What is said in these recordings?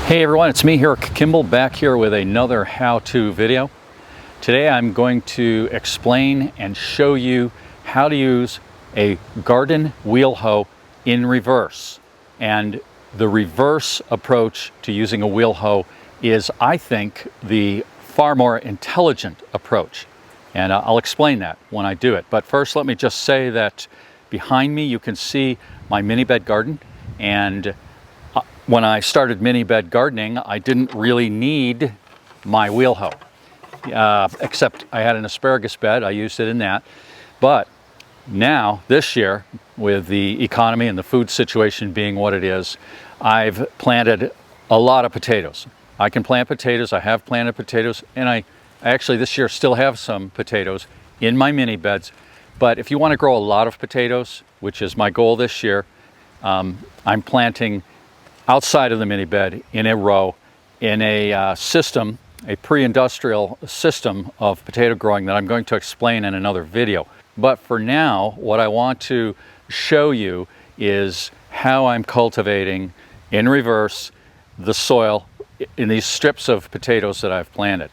Hey everyone, it's me, Eric Kimball, back here with another how-to video. Today I'm going to explain and show you how to use a garden wheel hoe in reverse. And the reverse approach to using a wheel hoe is, I think, the far more intelligent approach. And I'll explain that when I do it. But first, let me just say that behind me you can see my mini bed garden. And when I started mini bed gardening, I didn't really need my wheel hoe, except I had an asparagus bed. I used it in that. But now, this year, with the economy and the food situation being what it is, I've planted a lot of potatoes. I can plant potatoes. I have planted potatoes, and I actually this year still have some potatoes in my mini beds. But if you want to grow a lot of potatoes, which is my goal this year, I'm planting outside of the mini bed in a row in a system, a pre-industrial system of potato growing that I'm going to explain in another video. But for now, what I want to show you is how I'm cultivating in reverse the soil in these strips of potatoes that I've planted.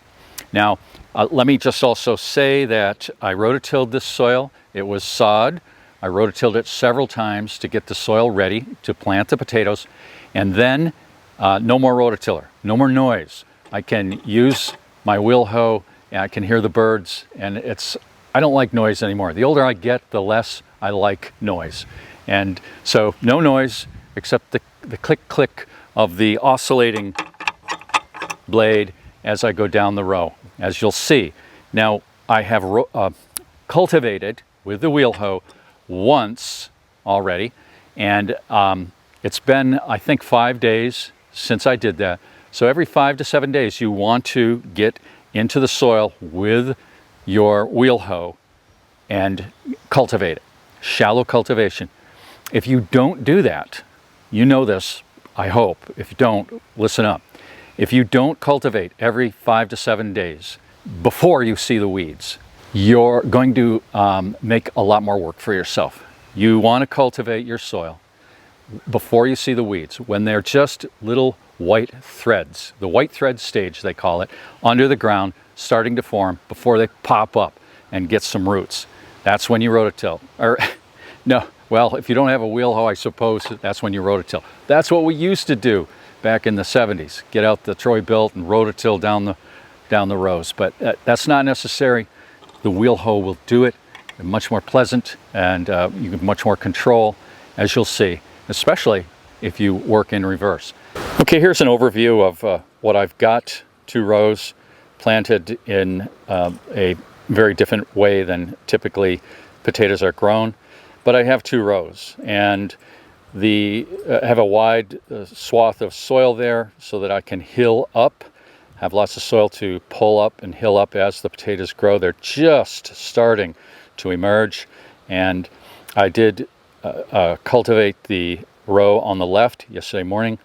Now, let me just also say that I rototilled this soil. It was sod. I rototilled it several times to get the soil ready to plant the potatoes. And then no more rototiller, no more noise. I can use my wheel hoe and I can hear the birds, and I don't like noise anymore. The older I get, the less I like noise. And so no noise except the click click of the oscillating blade as I go down the row, as you'll see. Now I have cultivated with the wheel hoe once already, and it's been, I think, 5 days since I did that. So every 5 to 7 days, you want to get into the soil with your wheel hoe and cultivate it. Shallow cultivation. If you don't do that, you know this, I hope. If you don't, listen up. If you don't cultivate every 5 to 7 days before you see the weeds, you're going to make a lot more work for yourself. You want to cultivate your soil before you see the weeds, when they're just little white threads, the white thread stage they call it, under the ground, starting to form before they pop up and get some roots. That's when you rototill. Or no, well, if you don't have a wheel hoe, I suppose that's when you rototill. That's what we used to do back in the 70s. Get out the Troy Bilt and rototill down the rows. But that's not necessary. The wheel hoe will do it. They're much more pleasant, and you have much more control, as you'll see, especially if you work in reverse. Okay, here's an overview of what I've got. 2 rows planted in a very different way than typically potatoes are grown, but I have 2 rows, and have a wide swath of soil there so that I can hill up, have lots of soil to pull up and hill up as the potatoes grow. They're just starting to emerge, and I did cultivate the row on the left yesterday morning,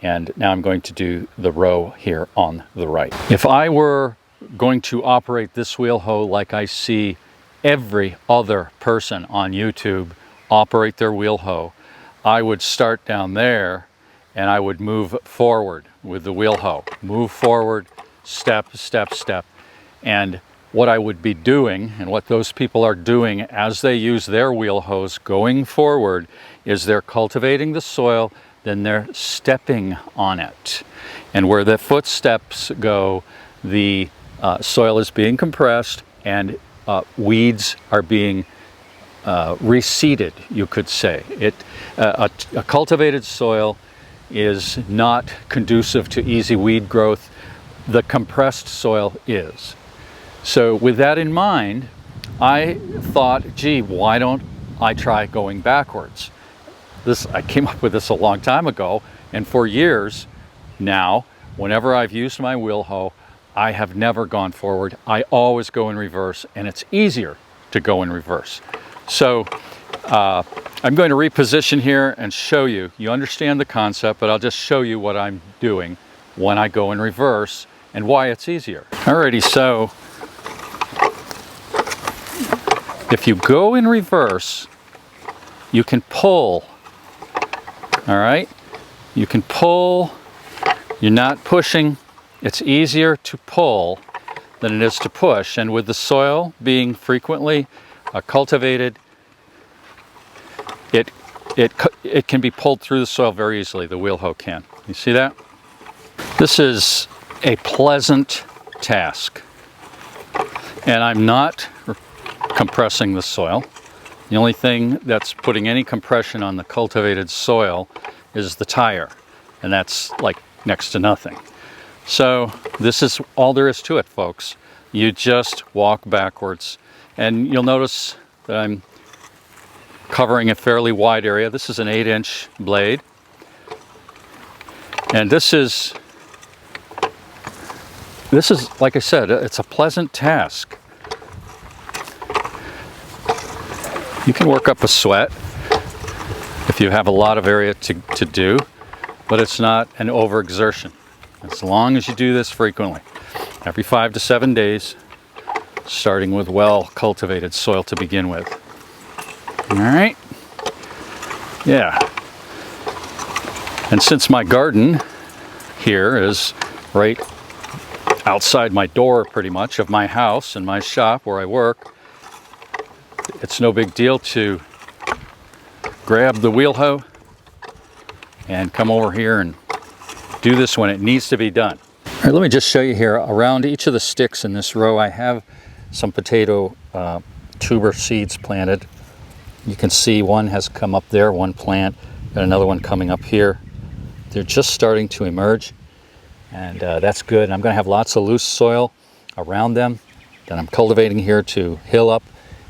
and now I'm going to do the row here on the right. If I were going to operate this wheel hoe like I see every other person on YouTube operate their wheel hoe, I would start down there and I would move forward with the wheel hoe. Move forward, step, step, step. And what I would be doing, and what those people are doing as they use their wheel hoes going forward, is they're cultivating the soil, then they're stepping on it. And where the footsteps go, the soil is being compressed, and weeds are being reseeded, you could say. A cultivated soil is not conducive to easy weed growth. The compressed soil is. So with that in mind, I thought, gee, why don't I try going backwards? I came up with this a long time ago, and for years now, whenever I've used my wheel hoe, I have never gone forward. I always go in reverse, and it's easier to go in reverse. So I'm going to reposition here and show you. You understand the concept, but I'll just show you what I'm doing when I go in reverse and why it's easier. Alrighty, so if you go in reverse, you can pull, all right? You can pull You're not pushing. It's easier to pull than it is to push. And with the soil being frequently cultivated, it can be pulled through the soil very easily. The wheel hoe can. You see that? This is a pleasant task. And I'm not compressing the soil. The only thing that's putting any compression on the cultivated soil is the tire. And that's like next to nothing. So this is all there is to it, folks. You just walk backwards. And you'll notice that I'm covering a fairly wide area. This is an 8-inch blade. And this is, like I said, it's a pleasant task. You can work up a sweat if you have a lot of area to do, but it's not an overexertion. As long as you do this frequently, every 5 to 7 days, starting with well-cultivated soil to begin with. All right? Yeah. And since my garden here is right outside my door pretty much of my house and my shop where I work, it's no big deal to grab the wheel hoe and come over here and do this when it needs to be done. All right, let me just show you here. Around each of the sticks in this row, I have some potato tuber seeds planted. You can see one has come up there, one plant, and another one coming up here. They're just starting to emerge, and that's good. And I'm going to have lots of loose soil around them that I'm cultivating here to hill up.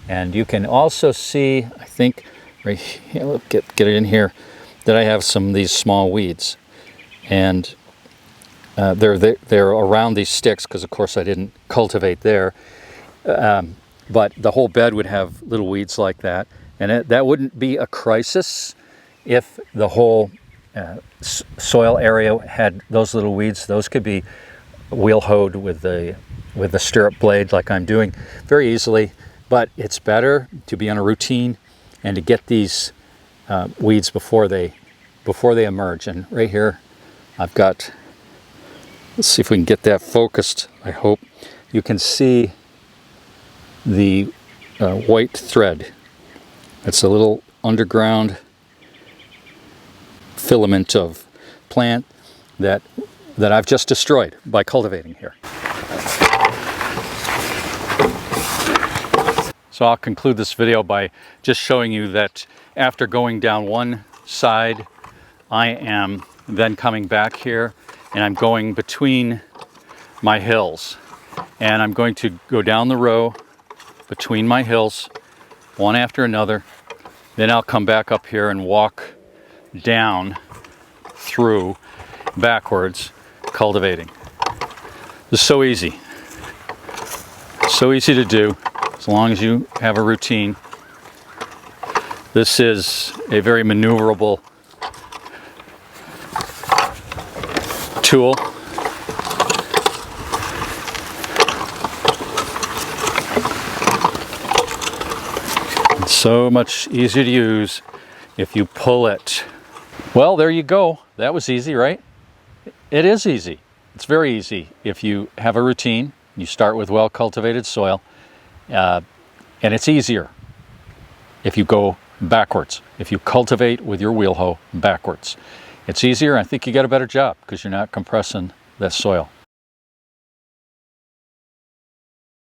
And you can also see, I think, right here, let's get it in here, that I have some of these small weeds. And they're around these sticks because, of course, I didn't cultivate there. But the whole bed would have little weeds like that. And that wouldn't be a crisis if the whole soil area had those little weeds. Those could be wheel hoed with the stirrup blade like I'm doing very easily. But it's better to be on a routine and to get these weeds before they emerge. And right here, I've got, let's see if we can get that focused, I hope. You can see the white thread. It's a little underground filament of plant that I've just destroyed by cultivating here. So I'll conclude this video by just showing you that after going down one side, I am then coming back here and I'm going between my hills. And I'm going to go down the row between my hills, one after another. Then I'll come back up here and walk down through backwards, cultivating. It's so easy. So easy to do. As long as you have a routine. This is a very maneuverable tool. It's so much easier to use if you pull it. Well, there you go. That was easy, right? It is easy. It's very easy if you have a routine. You start with well-cultivated soil. And it's easier if you go backwards, if you cultivate with your wheel hoe backwards. It's easier. I think you get a better job because you're not compressing that soil.